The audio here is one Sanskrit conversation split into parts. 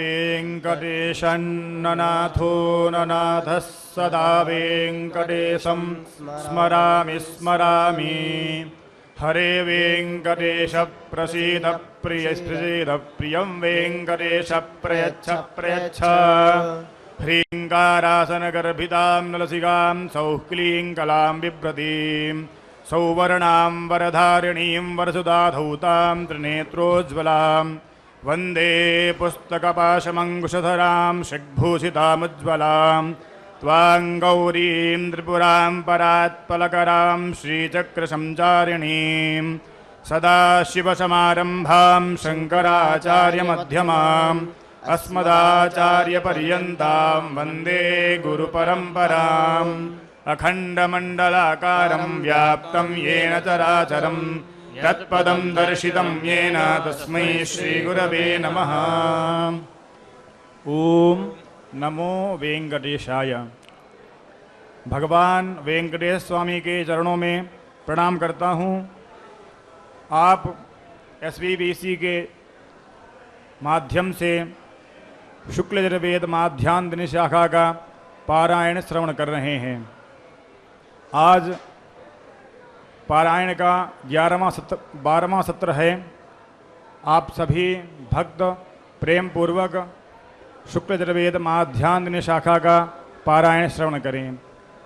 वेङ्कटेशन्ननाथो ननाथः सदा वेङ्कटेशं स्मरामि स्मरामि। हरे वेङ्कटेश प्रसीद प्रियं वेङ्कटेश प्रयच्छ प्रयच्छ। ह्रीङ्कारासनगर्भितां नलसिकां सौक्लीङ्कलां बिभ्रतीं सौवर्णां वरधारिणीं वरसुधाधौतां त्रिनेत्रोज्ज्वलां वन्दे पुस्तकपाशमङ्कुशधरां षड्भूषितामुज्ज्वलां त्वां गौरीं त्रिपुरां परात्पलकरां श्रीचक्रसञ्चारिणीं सदाशिवसमारम्भां शङ्कराचार्यमध्यमाम् अस्मदाचार्यपर्यन्तां वन्दे गुरुपरम्पराम्। अखण्डमण्डलाकारं व्याप्तं येन चराचरं यत्पदं दर्शितं येन तस्मै श्रीगुरवे नमः। ओम नमो वेंकटेशाय। भगवान वेंकटेश स्वामी के चरणों में प्रणाम करता हूँ। आप SVBC के माध्यम से शुक्ल यजुर्वेद माध्यान्ह शाखा का पारायण श्रवण कर रहे हैं। आज पारायण का 12वां सत्र है। आप सभी भक्त प्रेम पूर्वक शुक्ल यजुर्वेद माध्यान्ह शाखा का पारायण श्रवण करें।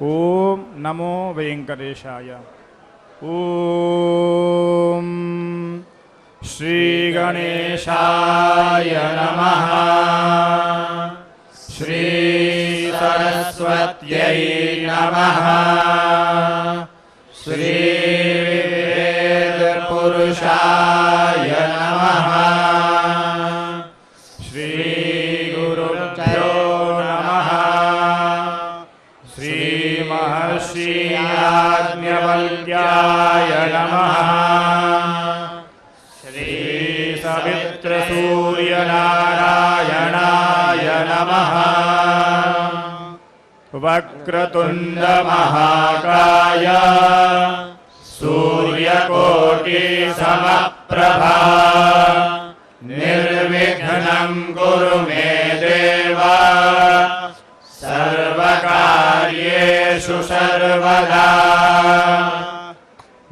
ओम नमो वेंकटेशाय। ओम श्री गणेशाय नमः। श्री सरस्वत्यै नमः। श्री वेदपुरुषाय नमः। श्री गुरुभ्यो नमः। श्री महर्षि याज्ञवल्क्याय नमः। सवित्रसूर्यनारायणाय नमः। वक्रतुण्ड महाकाय सूर्यकोटिसमप्रभा निर्विघ्नं कुरु मे देव सर्वकार्येषु सर्वदा।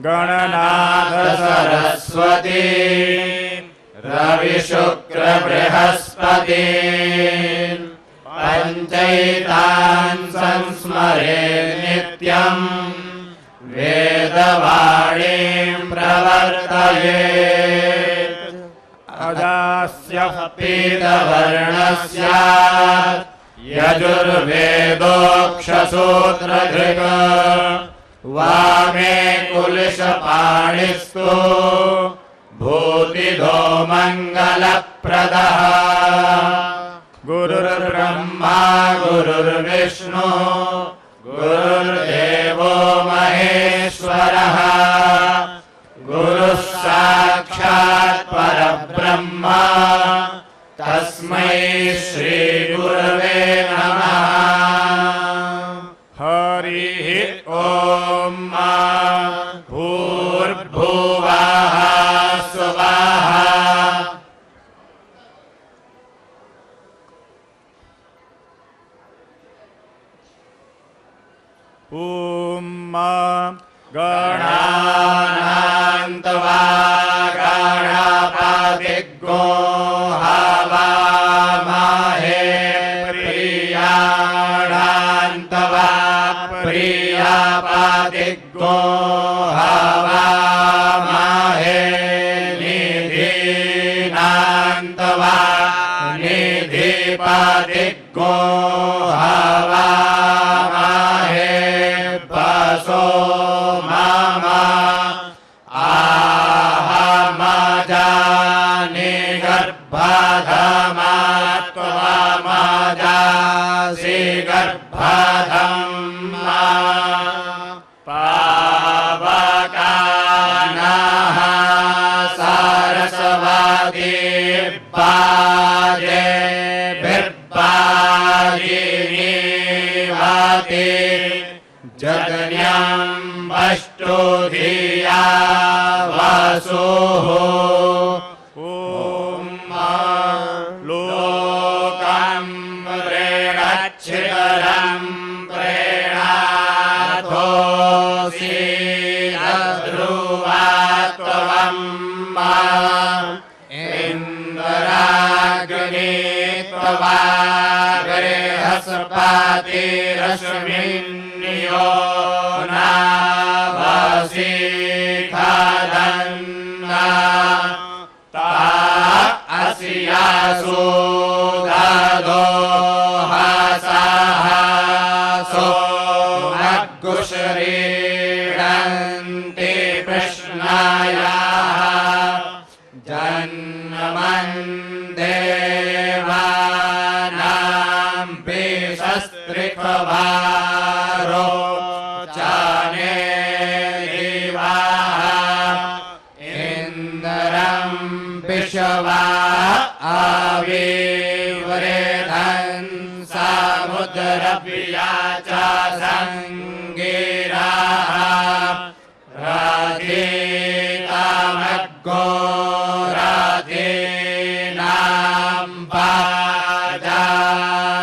गणनाथ सरस्वती रविशुक्र बृहस्पति पंचैतान् संस्मरे नित्यं वेदवाणीं प्रवर्तयेत्। अजास्य पीतवर्णस्य यजुर्वेदोक्षसूत्रधृक् वामे कुलिशपाणिस्तु भूतिधो मंगलप्रदः। गुरुर्ब्रह्मा गुरुर्विष्णु गुरुर्देवो महेश्वरः। गुरुः साक्षात् परब्रह्म तस्मै श्री गुरवे नमः। हरिः ओम भूर्भुवः स्वः। ओम गणानान्त्वा गणपतिग्गो हवामहे प्रियाणान्त्वा प्रियपतिग्गो हवामहे निधीनान्त्वा निधिपतिग्गो हवामहे पशो मम आहमजानि गर्भधमात्वमजासि गर्भधम्। पावकानः सरस्वती बाजे बिर्बाजिनीवति तवा बृहस्पति रश्मिन्यो नावसि खादन्ना ता अस्यासु ददो हसासो अग्गुश्रीणन्ति कृष्णायाः जन्मन् देवानां विशस्त्रिकवारो चाने देवाः इन्द्रं विश्वा आविवृधन् समुद्रव्या च सङ्गिराः राधेतामग्गो राधेनां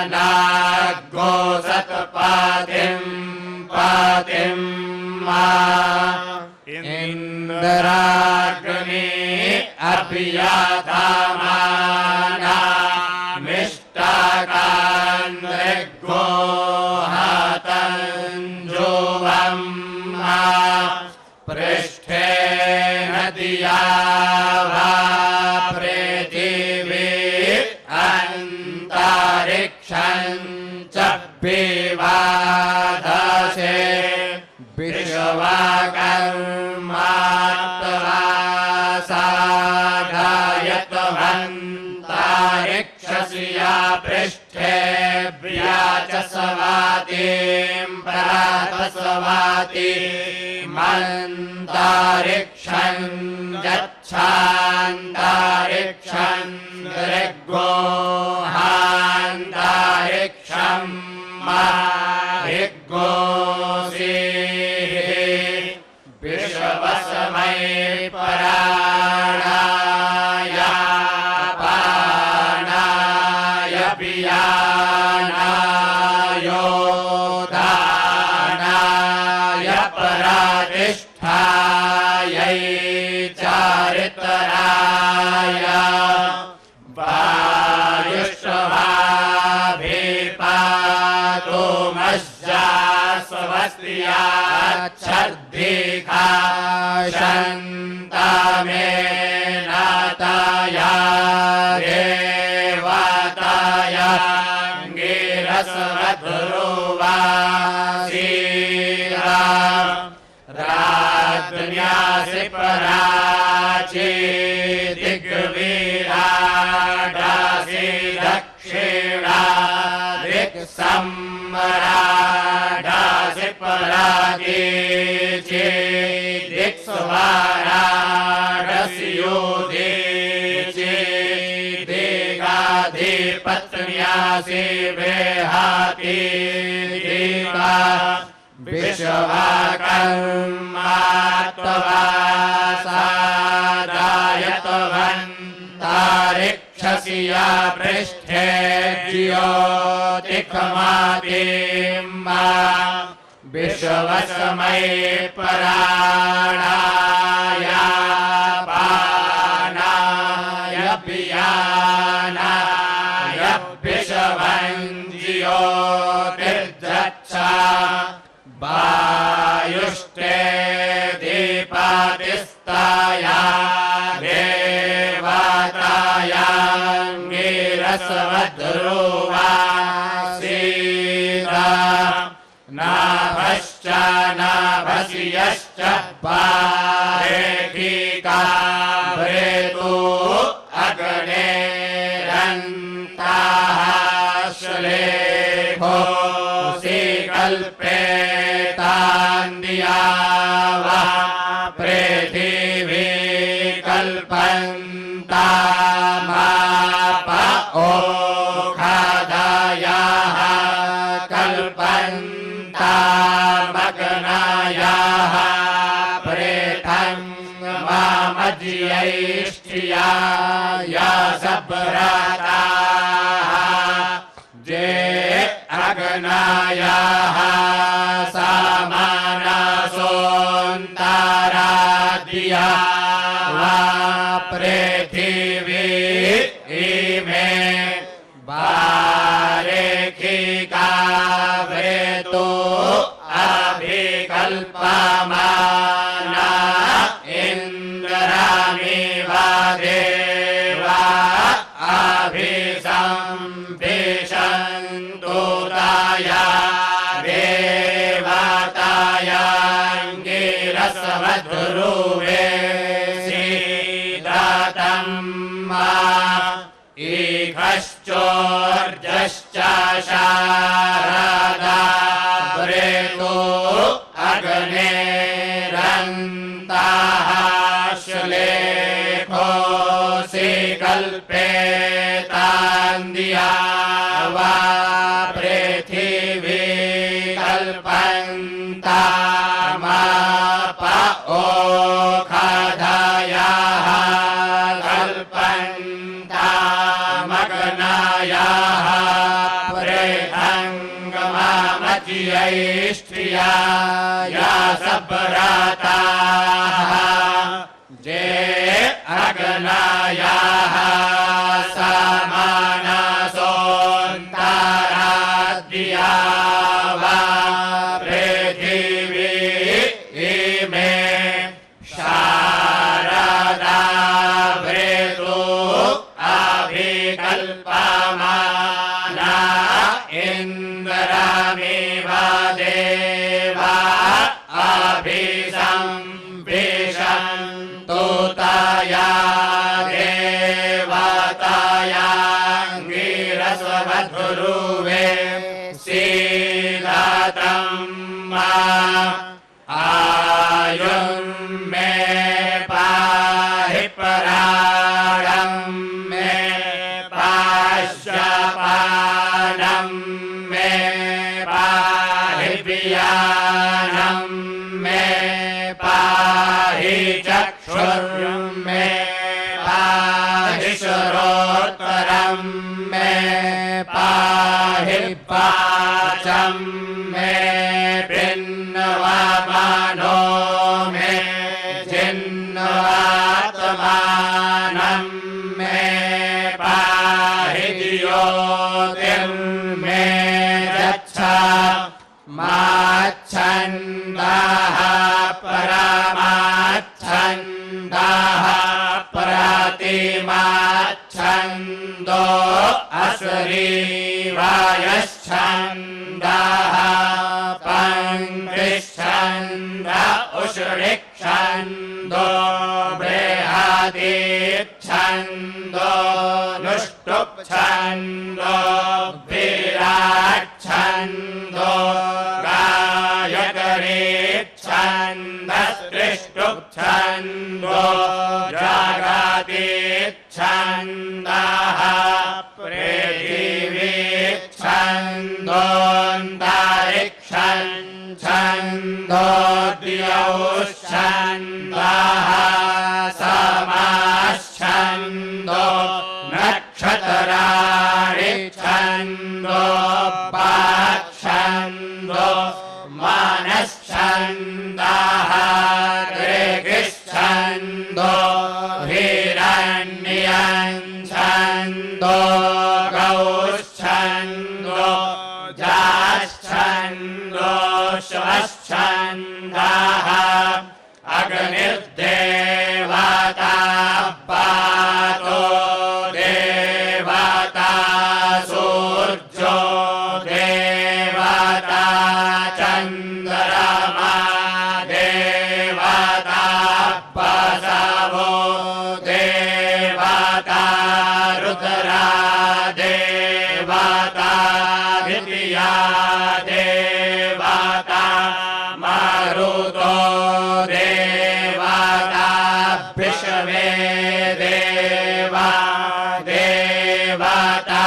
पाजानाग्गो सत्पातिं पातिं मा इन्द्राग्नि अभियातामानामिष्टाकान्द्रिग्गो हतञ्जुवं पृष्ठे नदिया वा पृथिवी अन्तरिक्षं च विवादसे विश्वकर्मात्वा साधयत्वन्तरिक्षस्य पृष्ठे च सवातिं प्रातस्वाति मन्तरिक्षं गच्छान्तरिक्षं ऋग्गोहान्तरिक्षं ऋग्गोऽसि विश्वसमै पराणाय पाणाय पियानायोदानाय परातिष्ठायै चारितराय वायुष्वाभिपातो मज्जा स्वस्त्या छद्दिखा शन्तामेनाताया देवताया गिरस्वध्रुवासीरा राज्ञासि पराची दिग्विराडासि दक्षिणा दिक्सम्मराडासि परादीची दिक्स्वराडसि योधीची दिगाधिपत्न्यासि बेहाती दिगा विश्वकर्मात्वा सादायत्वन्तरिक्षसि या पृष्ठे ज्योतिकमादिं विश्वसमै पराणाय पानाय पियानाय विश्वं ज्योतिर्गच्छा वायुष्टे दीपातिस्ताया देवताया गिरस्वध्रुवासीरा नाभश्च नाभसि यश्च पारेखिका वृतो अग्नेरन्ताः श्लेषो कल्पेतान्दिया वा पृथिवी कल्पन्तामाप ओखादायाः कल्पन्तामग्नायाः प्रेतं मामज्यैष्ठ्या या सब्राताः जे अग्नायाः सामानासोऽन्ताराद्या वा पृथिवी इमे वेतो अभिकल्पमाना इन्द्रामिवा देवा अभिसंविशन्तु ताया देवतायाङ्गिरसमध्रुवे ईखश्चोर्जश्च शारदा प्रेतो अग्नेरन्ताः श्लेखोऽसि कल्पेतान्दिया वा पृथिवी कल्पन्तामाप ओखधयाः कल्पन्तामग्नायाः प्रेहङ्गमामचियैष्ठिया या सब्राताः जे अग्नायाः समानसोऽन्ताराद्या वा पृथिवी इमे शारदा वृतो अभिकल्पमाना इन्द्रामिव देवा अभिसंविशन्तु तया देवतायाङ्गिरसमध्रुवे सीदतम् आयुं मे पाहि पराणं मे पाश्यपानं मे पाहि पियानं मे पाहि चक्षुर्मे पाहि श्रोत्रं मे पाहि वाचं मे पिन्नवामनो मे जिन्नवात्मानं मे पाहि ज्योतिर्मे गच्छ माच्छन्दाः परमाच्छन्दाः प्रतिमाच्छन्दो अश्रीवायश्छन्दाः पङ्क्तिश्छन्द उष्णिच्छन्दो बृहदिच्छन्दो नुष्टुप्छन्दो विराट्छन्दो गायकरीच्छन्दस्त्रिष्टुप्छन्दो जगतीच्छन्दः पृथिवीच्छन्दोऽन्तरिक्षच्छन्दो द्यौश्छन्दः समाश्छन्दो नक्षत्राणि छन्दो पाच्छन्दो मनश्छन्दः ऋगिश्छन्दो हिरण्यञ्छन्दो गौश्छन्दो जाश्छन्दो श्वश्छन्दः अग्निर्देवता पातो देवता सूर्यो देवता चन्द्रमा देवता बसवो देवता रुद्रा देवता द्वितीया देवता मरुतो देवता विश्वे देवा देवता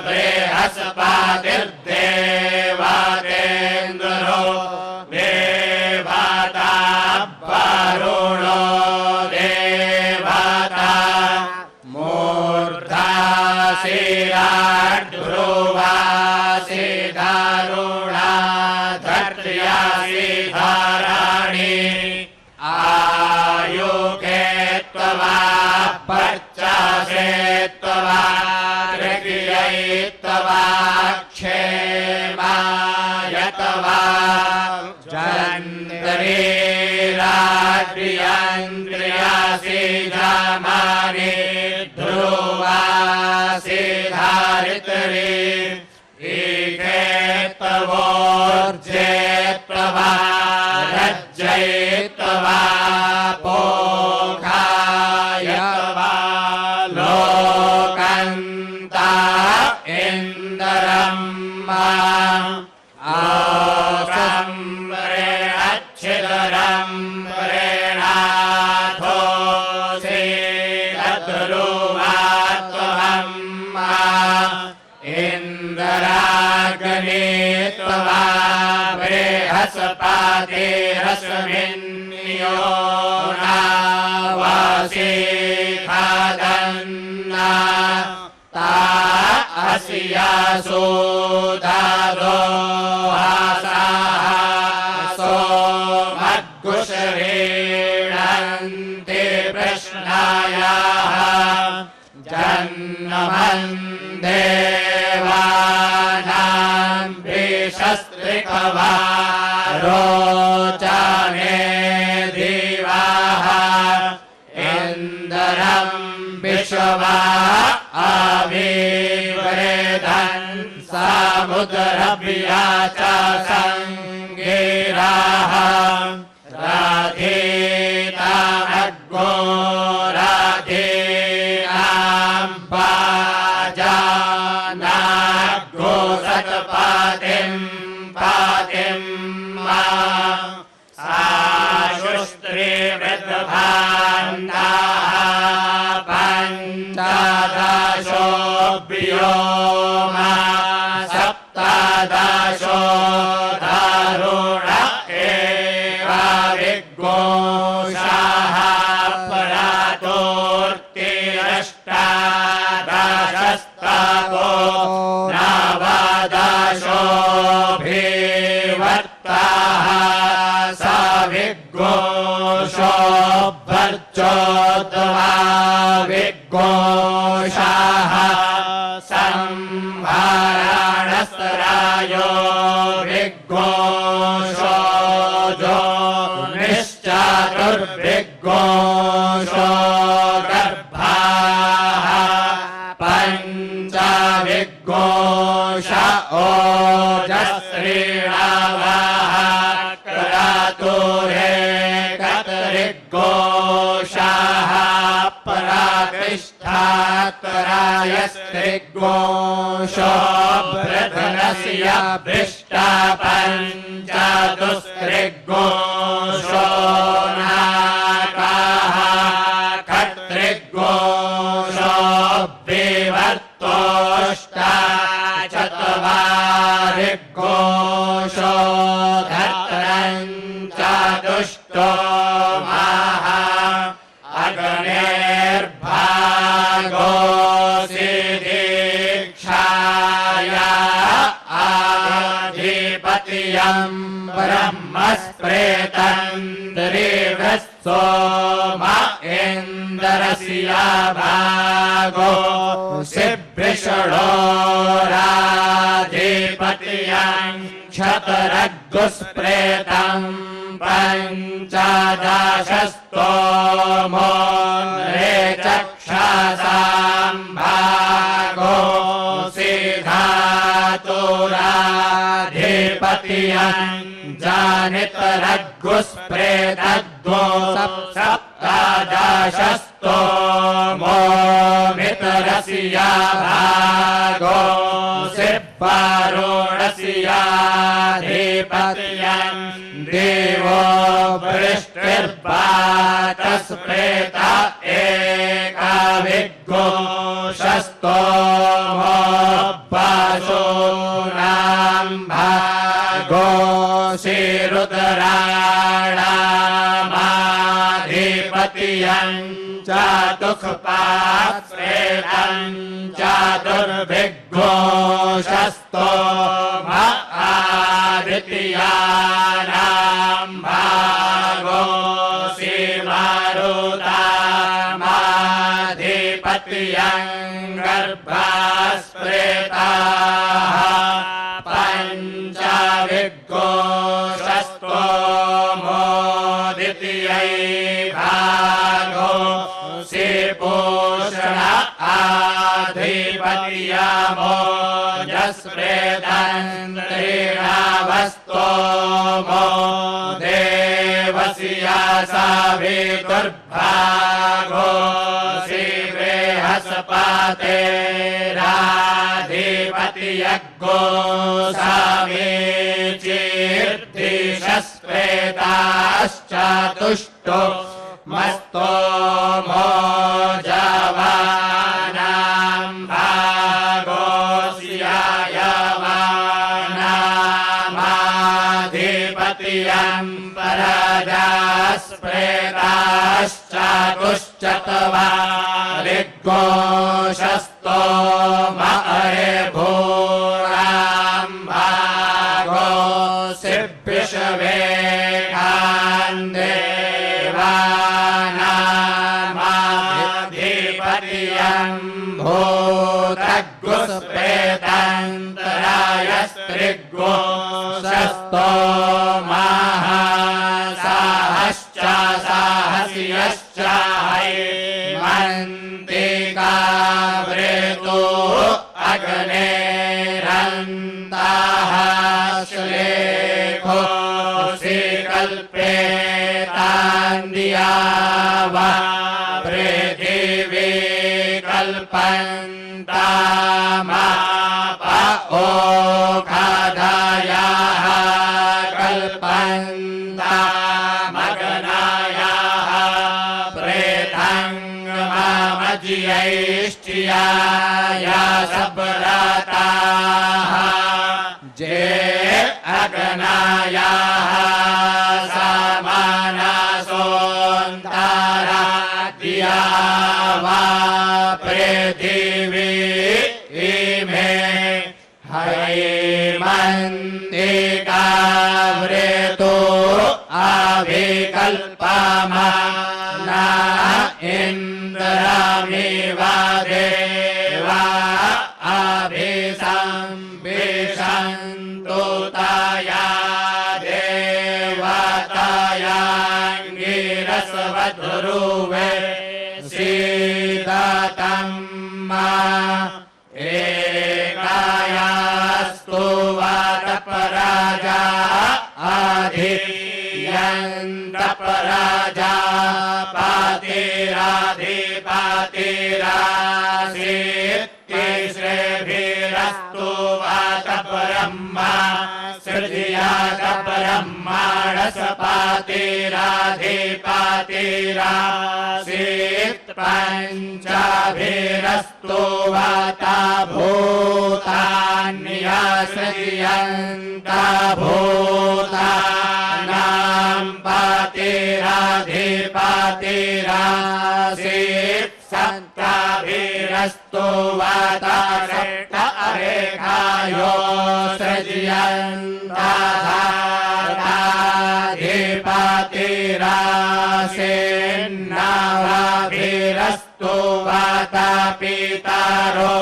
बृहस्पतिर्देवतेन्द्रो देवता वरुणो देवता मूर्धाशिराड्ध्रुवासि दारुणा धर्त्यासि धाराणि आयुके त्ववा पर्चासे त्ववा त्रिगियै त्ववा क्षे ऋतरे ईकेत्वोर्जेत्वा रज्जयित्वा पोखायत्वा लोकन्ता इन्दरम् आसम् रेणच्छिदरम् रेणाथोऽसि तद्रुवात्वहम् इन्दराग्ने त्वा बृहस्पतिरश्मिन्यो नावासि खादन्ना ता अस्यासो दादो हासासो मद्गुशरीणन्ति प्रश्नायाः जन्मन् देवानां विशस्त्रिकवा रोचने दिवाः इन्दरं विश्वा अविवृधन् समुद्रव्या च सङ्गीराः राधीतामग्गो राधीनां पाजानाग्गो सत्पातिं पातिं मा साशुस्त्रीवृद्धभान्ताः पञ्चदशो व्योमा सप्तदशो दारुण एव विघोषाः परातोर्तिरष्टादशस्तपो नवदशोऽभिवर्ताः स विघोषो भर्चोद्वा विघोषाः संहाराणस्तरायो विघोषो जो निश्चतुर्विघोषो गर्भाः पञ्च विघोष ओजस्रीणावाः क्रतुरे कतरिघोषाः पराकृष्ठात्तरायस्त्रिघोषो बृधनस्य भृष्टपञ्चदुस्त्रिघोषो नाकाः कर्तृघोषो विवर्तोष्टाचत्वारिघोषो धर्तरञ्चतुष्टो माहा अग्नेर्भागोऽसि दीक्षाया आधिपत्यं ब्रह्मस्प्रेतन्द्रिवृत्सोम इन्दरस्य भागो शिवृषणोराधिपत्यं क्षतरग्गुस्प्रेतं पञ्चदशस्तोमो रे चक्षासां भागो सिधातुराधिपत्यं जानितरग्गुस्प्रेतद्वो सप्तदशस्तोमो मितरस्य भागो सिप्परोणस्याधिपत्यं देवो वृष्टिर्वातस्प्रेत एकाविघोषस्तोमो पशूनां भागो रुद्राणामाधिपत्यं चतुष्पात्प्रेतं चतुर्विघोषस्तोम आदित्यानां भागो शिवमारुतामाधिपत्यं गर्भास्प्रेताः पञ्चविघोषस्तोमो द्वितीयै भागो शिपोषण आधिपत्यमो मोजस्प्रेदन्त्रीणावस्तोमो देवस्या सावितुर्भागो बृहस्पतेराधिपतियज्ञो सामीचीर्तिशस्वेताश्चतुष्टो मस्तोमो जवानां भागोऽस्यायवानामाधिपतियं परजास्प्रेताश्चतुश्चत्वारिग्गोषस्तोम अरेभूरां भागोऽसिद्विषवेगान्धे भूतग्गुस्प्रेतान्तरायस्त्रिग्गो शस्तोमाः साहश्च साहस्यश्च हैमन्तिकावृतो अग्नेरन्ताः श्लेखो कल्पेतान्दियावा पृथिवी कल्पन्तामाप ओखादायाः कल्पन्तामग्नायाः प्रेतङ्गमामज्यैष्ठ्याया सब्रताः जे अग्नायाः समानासोन्तारा वा पृथिवी इमे हैमन्तिकावृतो अभिकल्पमाना इन्द्रमिवा देवा अभिसंविशन्तु तया देवतायाङ्गिरसवधुरुवे सीदतम्मा एकायास्तु वातपराजा अधियन्तपराजा पातिराधिपातिरासीत्तिश्रेभिरस्तु वातपरम्मा सृज्यातपरम्माणसपातिराधिपातिरासीत् पञ्चाभिरस्तु वाता भूतान्यसृज्यन्ता भूतानां पातिराधिपातिरासीत् सप्ताभिरस्तु वाता सप्त अरेखायो सृज्यन्ताधिपतिरासेन्नावाभिरस्तु वाता पीतारो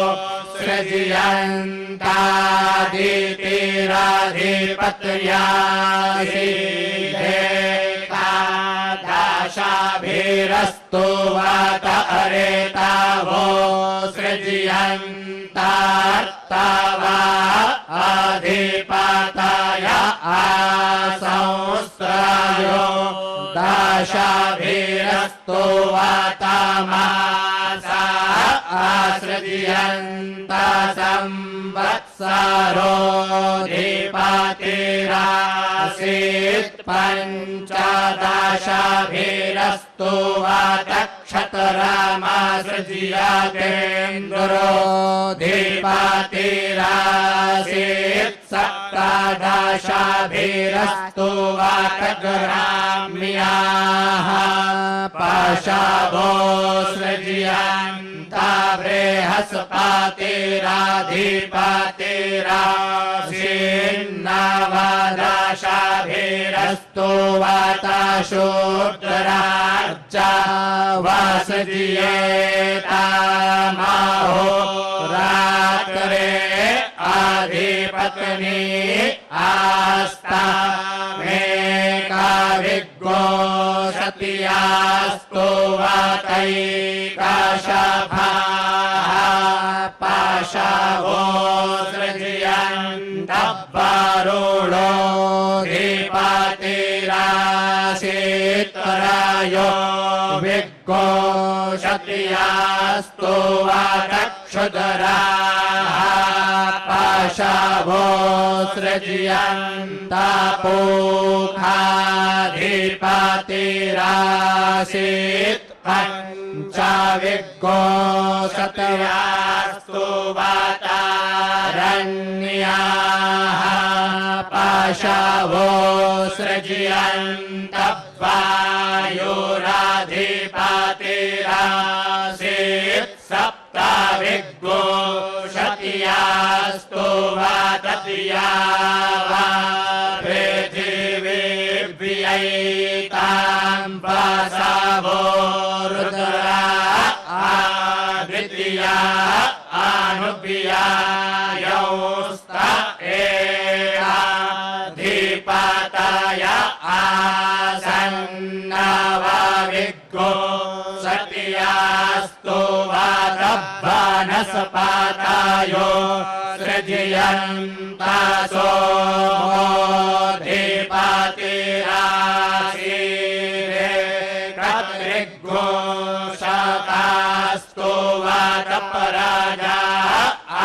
सृज्यन्तादितिराधिपत्यासीदेकादशाभिरस्तु वात अरेतावो सृज्यन्तार्तावा अधिपतय आसंस्रायो दशाभिरस्तु वातमासा आसृज्यन्त संवत्सरोऽधिपतिरासीत् पञ्चदशाभिरस्तु वातक्षतरामासृज्यातेन्द्रोऽधिपतिरासीत् सप्तदशाभिरस्तु वातग्राम्याः पशवो सृज्यन्ता बृहस्पतिराधिपतिरासीन्नवदशाभिरस्तु वातशूद्रार्चा वसृज्येतामाहो रात्रे अधिपत्नी आस्ता मेकाविग्गो सतियास्तु वातैकाशभाः पाशवो सृजयन्तः वरुणो धीपतिरासीत्तरायो विघोषतियास्तु वादक्षुदराः पाशवो सृजयन्ता पूखा धीपतिरासीत् पञ्चविघोषतियास्तु वातारण्याः पाशवो सृजयन्तः वायुराधिपतिरासीत् सप्तविघोषतियास्तु वाततिया पृथिवीर्व्ययितां पाशवो रुद्रा आदित्या अनुव्यायौस्त एधिपतय आसन्नवविघोषतियास्तु वातवनस्पतयो सृजयन्ता सोमोऽधिपतिरासीरे कत्रिघोषतास्तु वातपराजा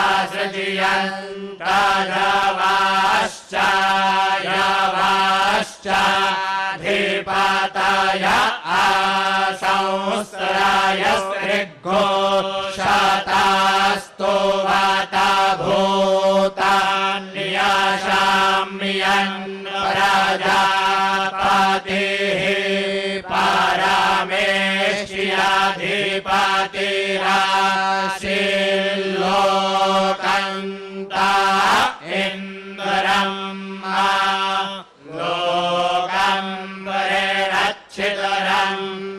आसृजयन्ता यवाश्च यवाश्च धीपतय आसंस्त्रयस्त्रिघोषतास्तु वातभूतान्यशाम्यन् प्रजापतिः परमेष्याधिपतिराशील्लोकन्ता इन्द्रम् लोकं प्रेरच्छिदरं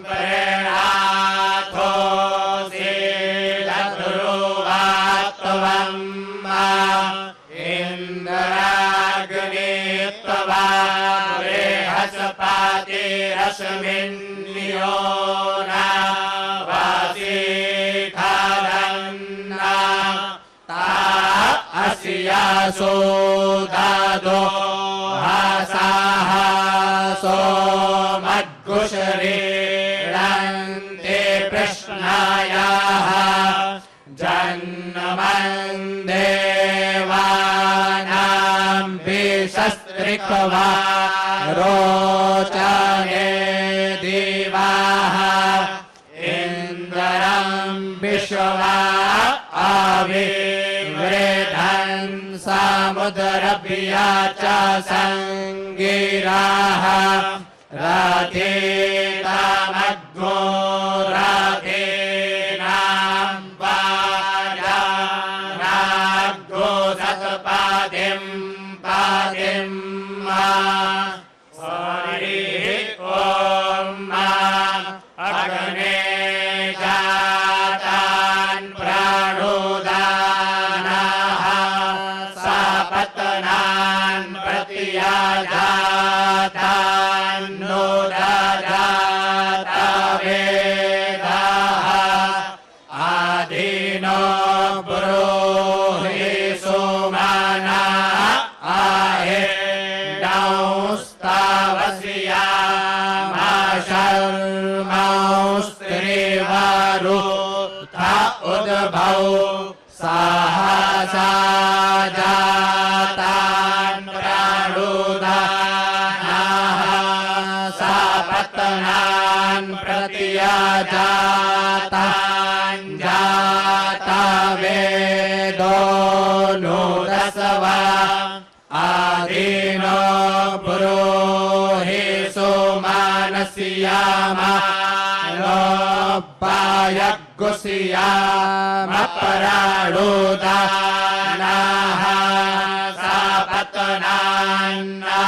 प्रेणाथोऽसीलध्रुवात्वम् इन्द्राग्नित्वा बृहस्पतिरश्मिन्यो न वसीखरन्ना ता अस्यासो दादो सोमद्गुशरीरन्ते कृष्णायाः जन्मन् देवानां विशस्त्रिक्वा रोचने दिवाः इन्द्रं विश्वा आविवृधन् समुद्रव्या च सङ्गिराः रथेनामग्नो रथेनां वाजानाग्नो सत्पादिं पादिं अग्ने जातान् प्राणोदानाः सपत्नान् प्रतियाजातान्नो दाजातवेदाः आधीनो ब्रूहि सोमाना आहैर्दौस्तावस्यामाशर्मौस्त्रिवरुथ उद्भौ सहसा जातान् प्राणोदानाः सपत्नान् प्रतियाजातान् जातवेदो नुदस्वा आधीनो ब्रूहि सोमानस्यामालोपायगुस्यामपराणोदानाः सपत्नान्ना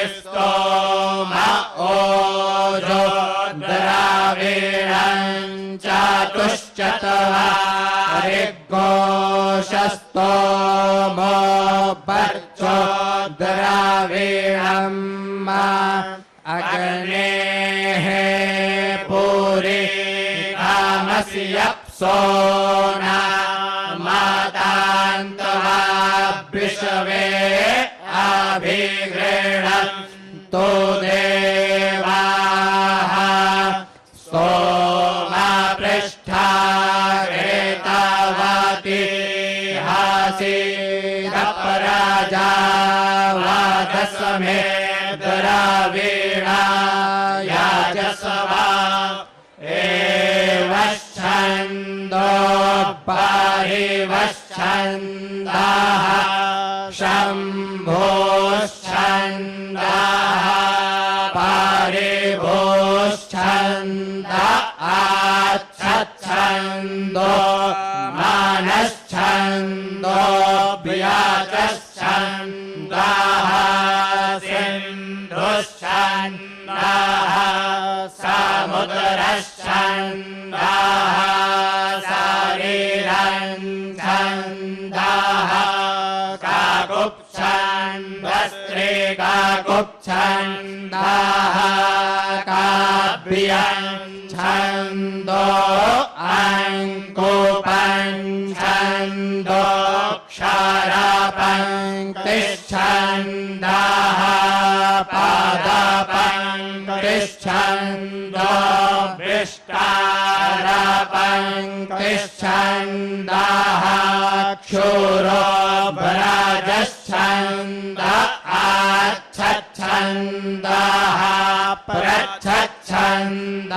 घोराशिस्तोम ओजो द्राविणं चतुश्चत्वारिघोषस्तोमो पर्चो द्राविणं अग्नेः पूरे कामस्य सोना मातान्तवा विश्वे अभिगृह्णन्तु देवाः सोमा पृष्ठा रेतवती हासीदपराजा वादसमे द्रवीणा याजसवा एवच्छन्दो परिवच्छन्दाः शम्भोश्छन्दाः परिभोश्छन्द आच्छन्दो मानश्छन्दो व्याचश्छन्दाः सिन्धुश्छन्दाः समुद्रश्छन्दाः शरीरञ्छन्दाः काकुप्छन्दस्त्रीकाकुप्छन्दाः काव्यञ्छन्दो अङ्कुपञ्छन्दो क्षरपङ्क्तिश्छन्दाः पादपङ्क्तिश्छन्दो विष्टारपङ्क्तिश्छन्दाः क्षूरोभ्राजश्छन्द आच्छन्दाः प्रच्छन्दाः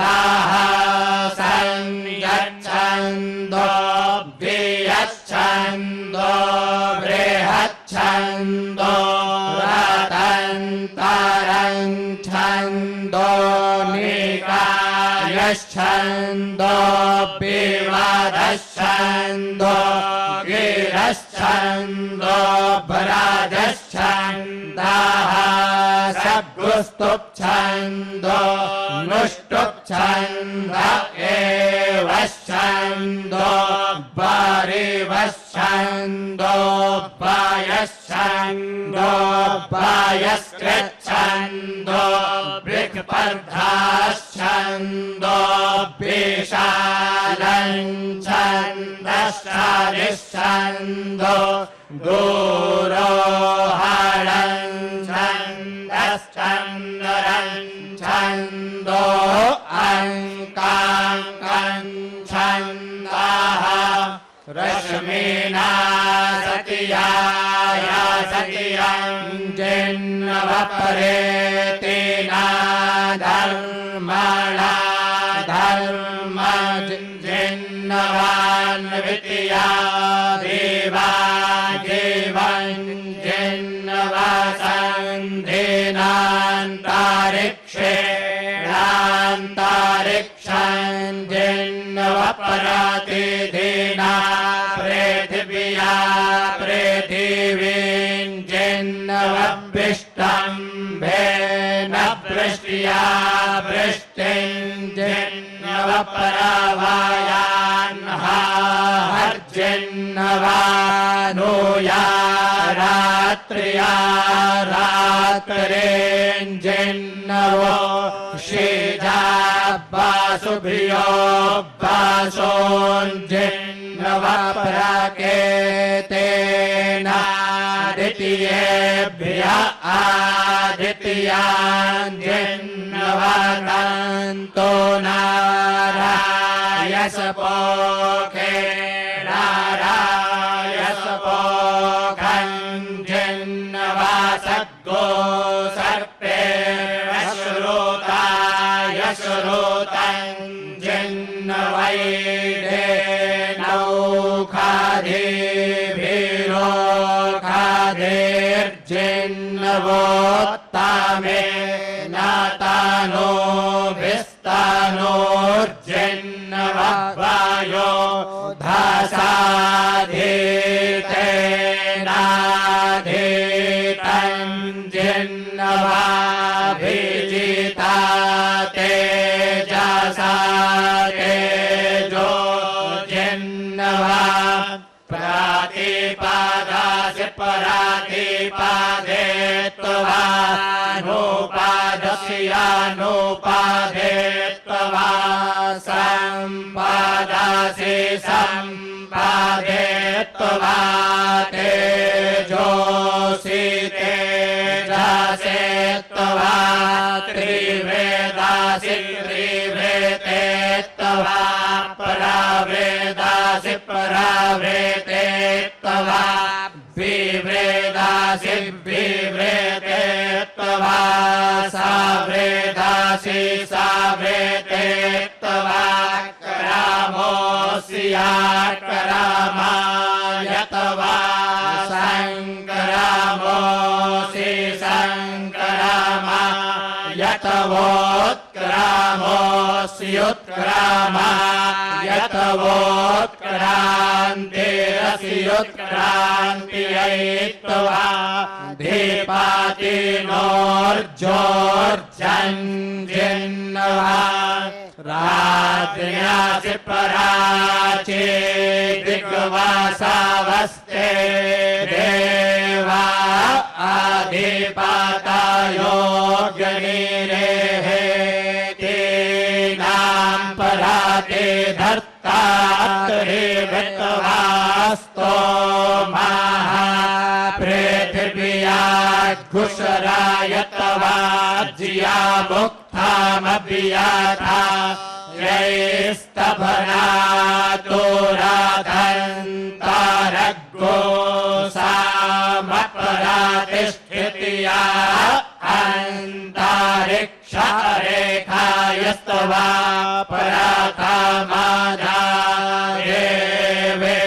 संयच्छन्दो वियच्छन्दो बृहच्छन्दो रतन्तरञ्छन्दो निकायश्छन्दो विवादश्छन्दो गिरश्छन्दो भ्राजश्छन्दाः सद्गुस्तुप्छन्दो नुष्टुप्छन्द एवश्छन्दो परिवश्छन्दो पायश्छन्दो पायस्कृच्छन्दो वृक्पर्धाश्छन्दो विशालञ्छन्दश्चरिश्छन्दो दूरोहरञ्छन्दश्चन्दरञ्छन्दो अङ्काङ्कञ्छन्दाः रश्मीना सतिया सतियञ्जिन्नवपरेतेना धर्मणा धर्मजिन्नवान्वितिया देवा देवान्जिन्नवासन्धिनान्तरिक्षेणान्तरिक्षञ्जिन्नवपरातिधीना पृथिव्या पृथिवीञ्जिन्नवविष्टम्भेन वृष्ट्या वृष्टिञ्जिन्नवपरावान्हार्जिन्नवानुया रात्र्या रात्रेञ्जिन्नवो शीजा वासुभियो वासोञ्जिन्नवपराकेतेन आदित्येभ्य आदित्याञ्जिन्नवदन्तो नारायसपोखे नारायसपोखञ्जिन्नवासद्गो सर्पे श्रोताय श्रोतञ्जिन्नवैडे नौखाधेभिरोखाधेर्जिन्नवोत्तमे नातानो भिस्तानोर्जिन्नववायो धासाधेतेनाधेतञ्जिन्नवाभिजिता तेजसा तेजो जिन्नवा प्रातिपादासि परातिपादे त्वा नोपादस्यानुपादे त्वा सम्पादासि सम्पादे त्वा तेजोसि तेजसे त्वा त्रिवेदासि त्रिवेदे त्वा परावेदासि परावेदे त्वा विवेदासि विवेदे त्वा सावेदासि सावेदे त्वा करामोऽस्या करामाय त्वा सङ्करामोऽसि सङ्करामाय त्वोत्क्रामोऽस्युत्क्रामाय त्वोत्क्रान्तिरस्युत्क्रान्त्यै त्वा धीपातिनोर्जोर्जन्जिन्नवा राज्ञासि पराचे दिग्वासावस्ते देवा आधिपातायो गणिरेः तेनां पराते धर्तात्रिवृत्तवास्तो पृथिव्या घुषराय तवा जिया मुक्तामभियाथा यैस्तभनातो राधन्तारग्गो सामपरातिष्ठित्या अन्तरिक्षरेखायस्तवा पराथामाधारेवे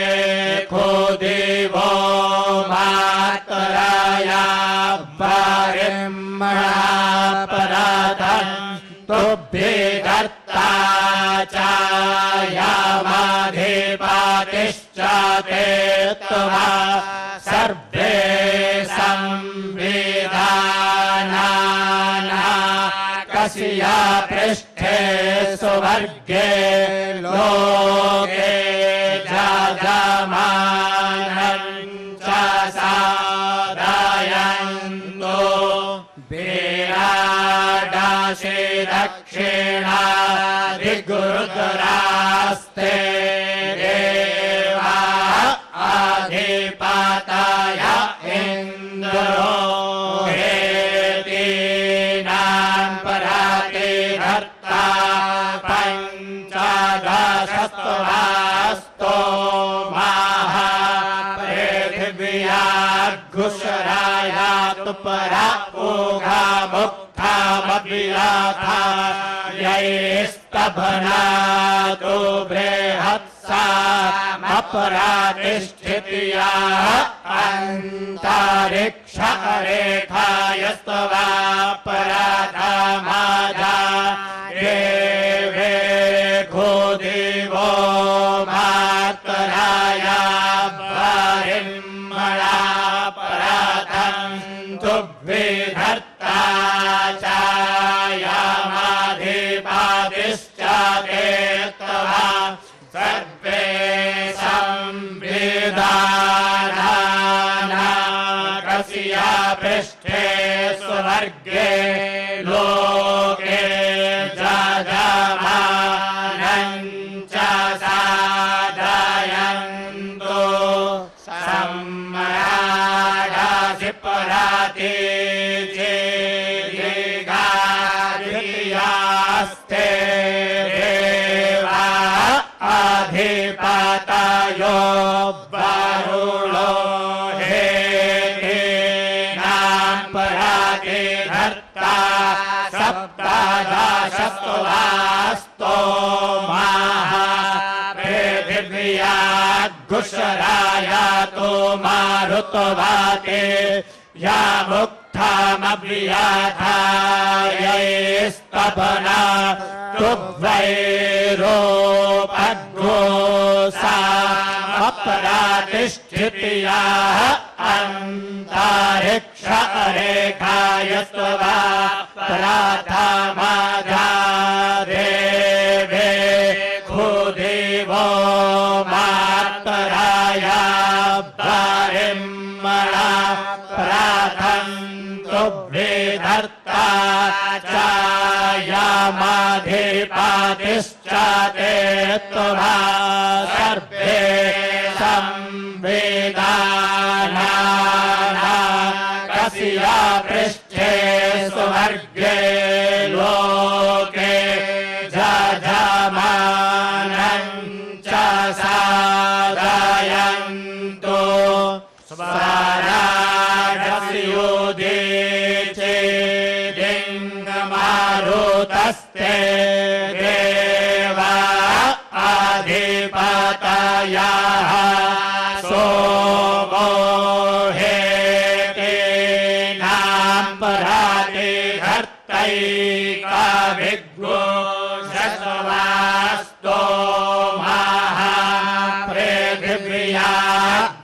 खो देवो मातराया वारिम्मणा पराधन् तुभ्येदर्ता चायामाधिपातिश्चाते त्वा सर्वे संविधानाना कस्या पृष्ठे सुवर्गे लोके जायमानं च साधयन्तो विराडासि दक्षिणादिगुरुतरास्ते देवा अधिपाताय इन्द्रो हेतीनां पराते धर्ता पञ्चदशस्त्वास्तो पृथिव्या घुषरायातु परा ओघा मुक्तामभियाथा यैस्तभनातो बृहत्सामपरातिष्ठित्या अन्तरिक्षरेखायस्तवा पराधामाधा देवे घो देवो मातराया वारिम्मणा पराधन् तुभ्येधर्ता चायामाधिपातिश्चाते त्वा सर्वे संविधानाना कस्या पृष्ठे स्वर्गे लोके जायमानं च साधयन्तो सम्राडासि पराते चेदिगाधियास्ते देवा अधिपातायो वरुणो हेतीनां पराते धर्ता सप्तदशस्त्वास्तो पृथिव्या घुषरायातो मारुतवाते या मुक्तामभियाथा यैस्तभना तुभ्यैरोपग्गो सामपरातिष्ठित्या अन्तरिक्षरेखायस्तवा पराथामाधा देवे खो देवो मातराया वारिम्मणा धर्ता च यामाधिपतिश्च ते त्वभा सर्वे संवेदानाकस्या पृष्ठे सुवर्गे लोके जजमानं च साधयन्तु स्वराजस्योदीचे दिङ्गमारुतस्ते देवा अधिपतयः सोमो हेतेनां परातिघर्तैकाभिग्गो शतवास्तो महापृथिव्या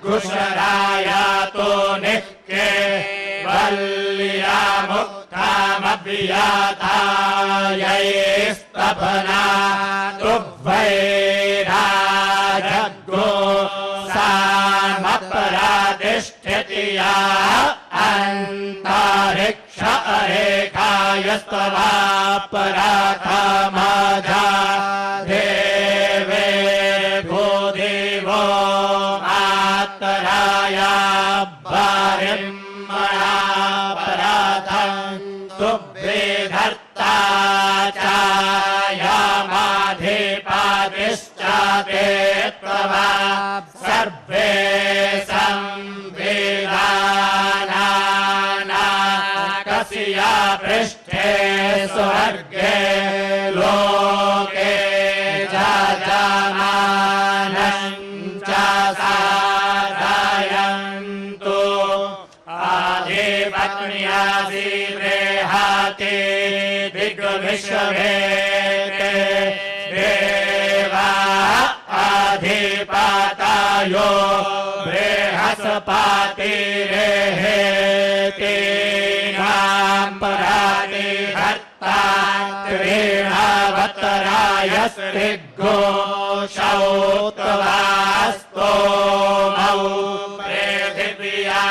गुशरायातो निक्के वल्या मुक्तामभियातायैस्तभना तुभ्वैराजग्गो सामपराधिष्ठितिया अन्तरिक्ष अरेखायस्तवा पराथमाधा देवे भूदेवो मातराया बारिम्मणा पराथं तुभ्येधर्ता च यामाधिपतिश्च ते त्ववा सर्वे संवेदानाकस्या पृष्ठे स्वर्गे लोके जजमानं च साधयन्तु आधिपत्न्यासीरेहाते दिग्विश्वभेते देवा अधिपतयो बृहस्पतिरेहेतेनां परातिघर्ता त्रीणावतरायस्तिग्गो शौतवास्तोमौ पृथिव्या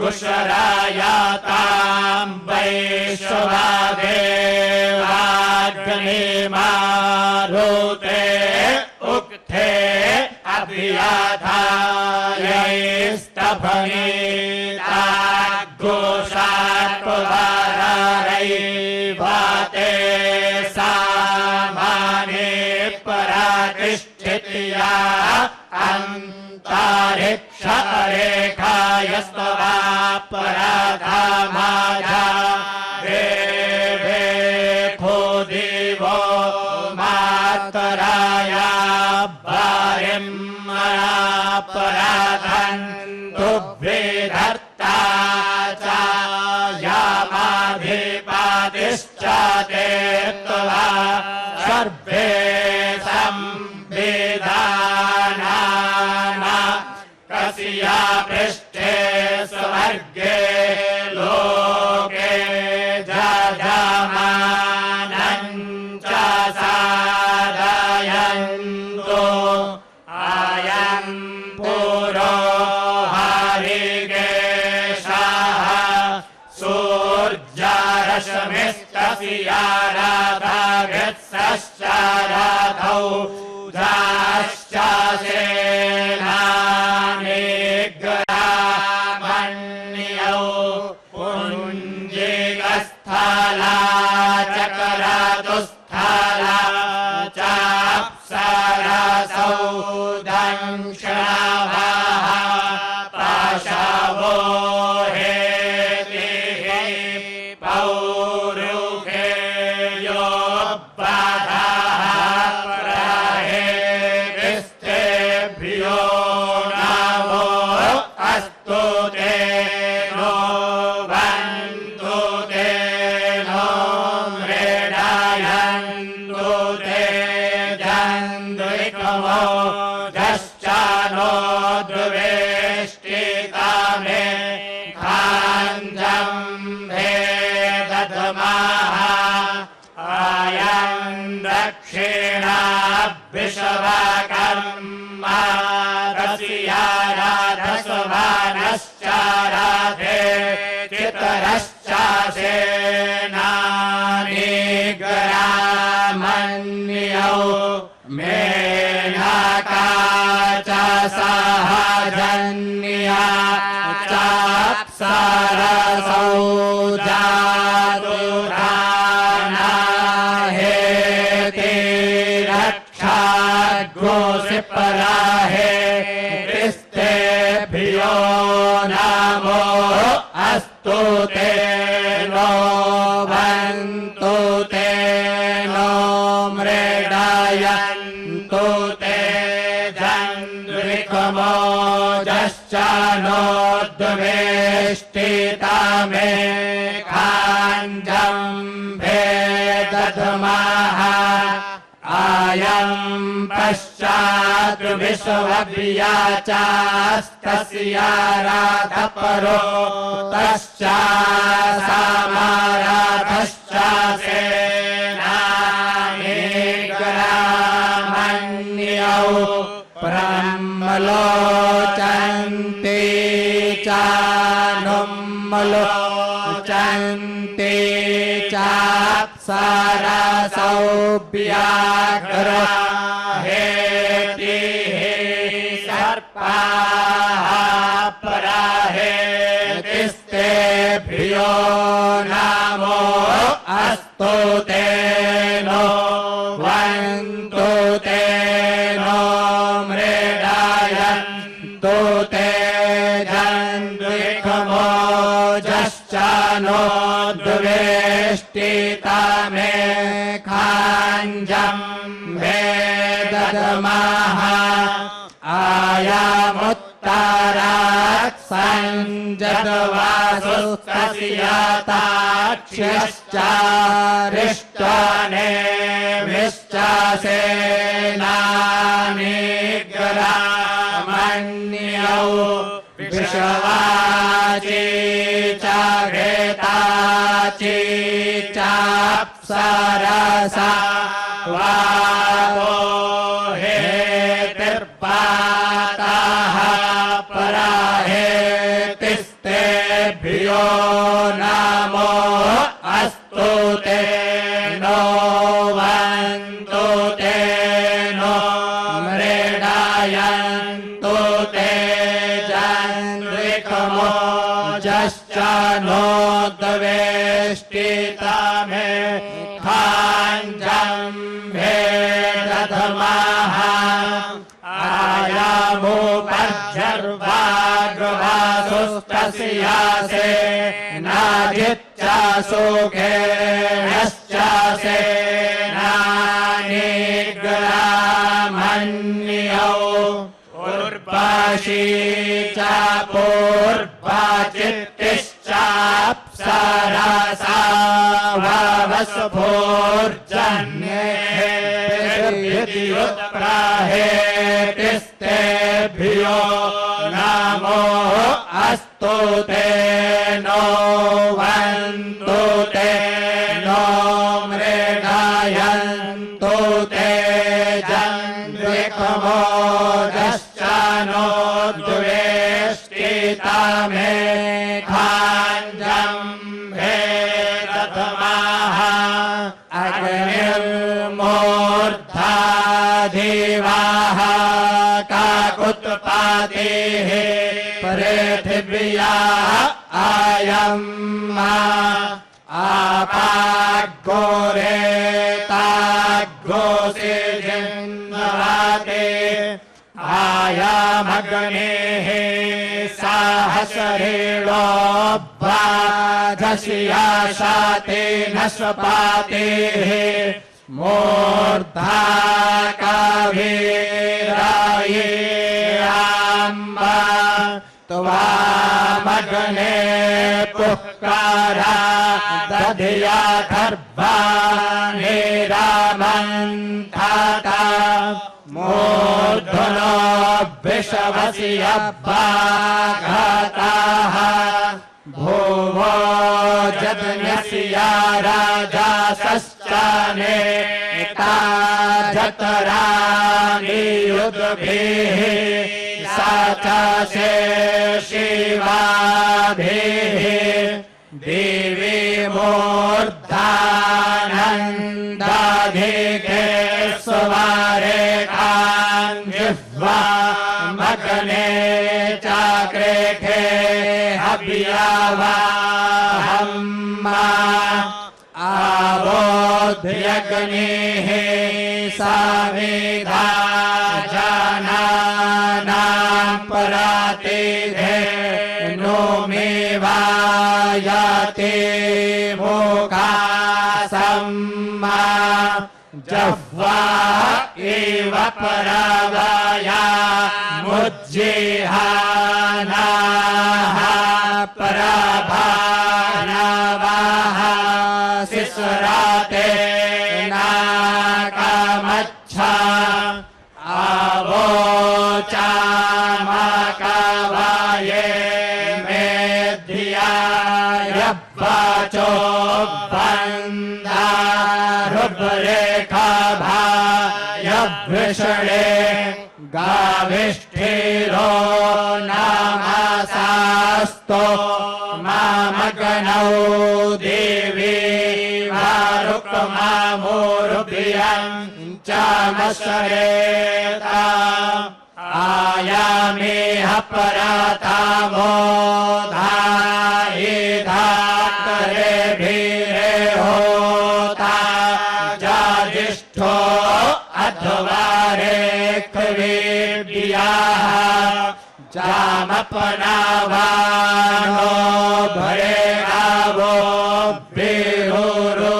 गुशरायातां वैश्वादेवाग्निमारुते उक्थे अभियाधायैस्तभनीता घोषात्वरैवाते सामाने परातिष्ठित्या अन्तरिक्ष अरेखायस्तवा पराधामाधा देवे भूदेवो मातराया बारिम्मणा पराधं तुभ्येधर्ता च यामाधिपतिश्च ते त्ववा सर्वे संवेदानाकस्या पृष्ठे स्वर्गे लोके जजमानं च साधयन्तु अयं पुरोहरिगेशः सूर्यरश्मिस्तस्या राधाभित्सश्च राधौ जाश्च सेनानिग्रामण्यौ पुञ्जिकस्थला चकरातुस्थला चाप्सरसौ दंशनाभाः पाशवो हेतिः पौरुषे योऽबाधः प्रहेतिस्तेभ्यो नमो अस्तु ते नो बन्धु ते नो मृडायन्तु ते जन्द्विकमो जश्चानो द्वेष्टितामे खाञ्जं भेदधमाः आयं दक्षिणाभिषवकर्म रसिया राधस्वानश्च राधे चितरश्च सेनानिग्रामन्यौ मेनका च सहजन्या चाप्सरसौ जातुरानाहेति रक्षाग्रोसिपराहे तिस्तेभ्यो नमो अस्तु ते नो वन्तु ते नो मृडायन्तु ते जन्द्विकमोजश्च नोद्वेष्टितमे खाञ्जम्भे दध्मः आयम् पश्चात् विश्वव्याचास्तस्य राधपरो तश्च समाराधश्च सेनानिग्रामन्यौ ब्रह्मलोचन्ते च नुम्मलोचन्ते चाप्सरसौ व्याघ्रहेतिः सर्पाः परहेतिस्तेभ्यो नमो अस्तु ते नो वन्तु ते नो मृडायन्तु ते जन्द्विकमोजश्च नोद्वेष्टितमे खाञ्जम्भे दध्मः आयामुत्तरात् सञ्जतवासुस्तस्य ताक्ष्यश्च रिष्टनेमिश्च सेनानिग्रामन्यौ विषवाची च घृताची चाप्सरसा वावो हेतिर्पातः परहेतिस्तेभ्यो नमो अस्तु ते नो वन्तु ते नो मृडायन्तु ते जन्द्विकमोजश्च नोद्वेष्टितमे खाञ्जम्भे दध्मः आयामुपज्जर्वाग्रवासुस्तस्य सेनाजिच्च सुखेणश्च सेनानिग्रामन्यौ पूर्वाशी च पूर्वाचित्तिश्चाप्सरसा ववस्फूर्जन्येभिर्युत्प्रहेतिस्तेभ्यो नमो अस्तु ते नो वन्तु ते नो मृडायन्तु ते जन्द्विकमोजश्च नोद्वेष्टितमे खाञ्जम्भे दध्मः अग्निर्मूर्धाधिवाः काकुत्पातिः पृथिव्या आयम् आपाग्गोरेताग्गोसि जिन्नवाते आयामग्नेः साहसरेणोऽभ्राजस्याशाते नस्वपातेः मूर्धा कावीराये आम्बा त्वामग्ने पुःकारा दधिया गर्भाणि रामन्थाता मूर्धनो विषवसि अभ्याघाताः भुवो जज्ञस्य राजासश्चाने जतराणि युद्भिः सा च शिवाभिः देवी चाक्रेखे हव्यावाहम्मा आवोध्यग्निः साविधा जनानां परातिधे नोमेवायते मुखासम्मा जह्वा एव परावया मुज्जिहानाः पराभानवाः सिसराते नाकमच्छा आवोचामकवाये मेध्यायवाचो बन्धारुपरेखाभायवृषणे गाविष्ठिरो नामसास्तो मामगनौ देवी वारुकमामोरुभ्यं चामसरेता आयामेह परातामोधायिधा करे भीरे होता जाजिष्ठो अध्वारे कविभ्याः जामपनावानो भरेणावो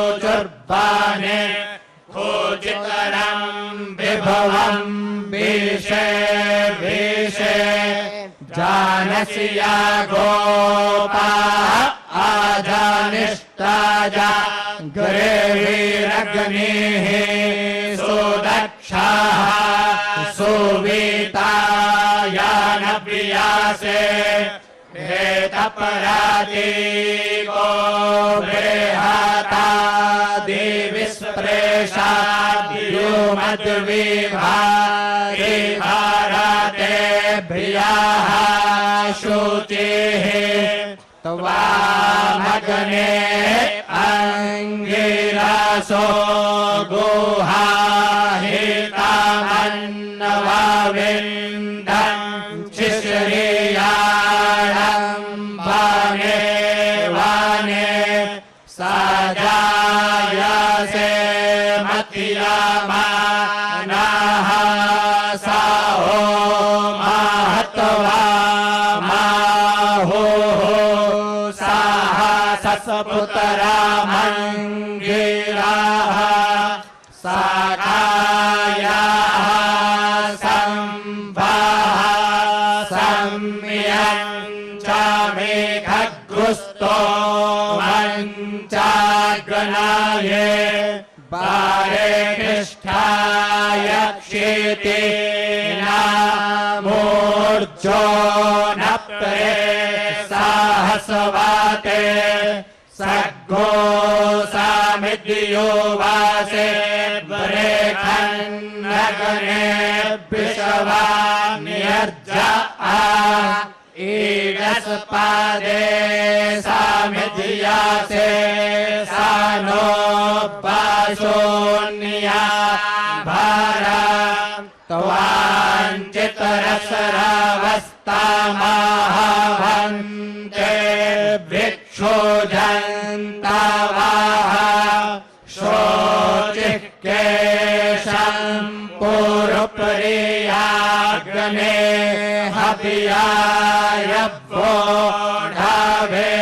विहुरुचुर्बाणे खोजितरं विभवं विषे विषे जानसि या गोपा आजानिष्टाजा गृहीरग्निः सुदक्षाः सुवीतायानप्रियासे हेतपरातीको बृहता देविस्प्रेषा व्योमद्विभागे भारते भ्रियाः शुचिः त्वामग्ने अंगिरासो गुहाहितामन्नवाविन्दं शिश्रियाणं वाने वाने सजायसे मतियामानाः साहो महत्वा माहुः साहसपुतरामङ्गिराः साखायाः संभाः सम्यं च मेघगुस्तो मञ्चाग्नाये बारे कृष्ठाय क्षिति नामूर्जो नप्रे साहसवाते सग्गो सामिद्यो वासे बरेखन्नगने विषवा नियर्जा ईडस्पादे सामिद्यासे सानो पाशोन्या भारा त्वाञ्चितरसरावस्तामाहवन्ते भिक्षुजन्तावाः शोचिकेशं पुरुप्रियाग्ने हव्याय वोढावे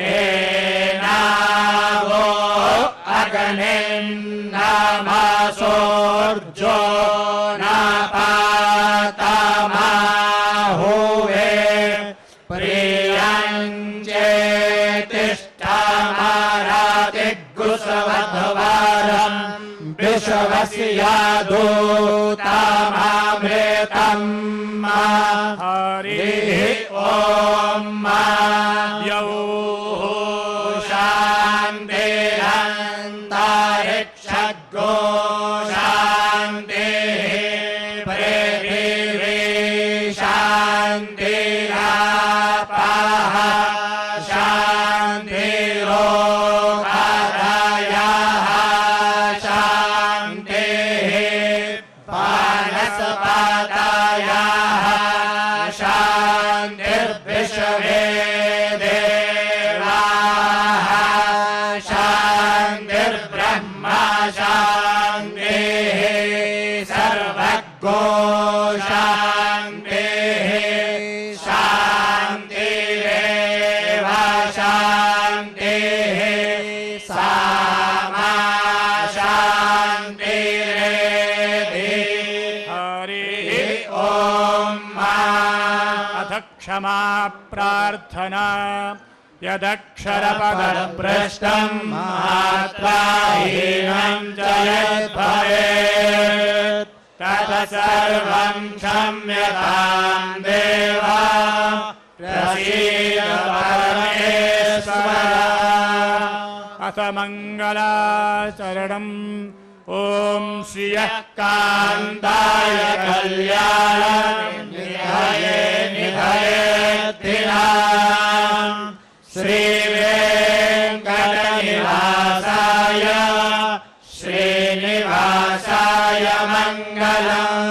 एनावो अग्निन्नामासोर्जो नापातमाहुवे प्रियञ्चेतिष्ठामारातिगुसवध्वारं विश्वस्यादूतामामृतं हरिः ॐ यौः शान्तिरन्तरिक्षगो शान्तिः पृथिवी शान्तिरापः शान्तिरोगादयः शान्तिः वनस्पतयः शान्तिर्विश्वे देवाः शान्तिर्ब्रह्मा शान्तिः सर्वज्ञो शान्तिः शान्तिरेव शान्तिः सामा शान्तिरेधि हरिः ॐ अथ क्षमा प्रार्थना यदक्षरपदभ्रष्टं मात्राहीनं च यद्भवेत् तत्सर्वं क्षम्यतां देव प्रसीद परमेश्वर अथ मङ्गलाचरणम् ॐ श्रियः कान्ताय कल्याणनिधये निधयेत्तिनाम् श्रीवेङ्कटनिवासाय श्रीनिवासाय मङ्गलम्।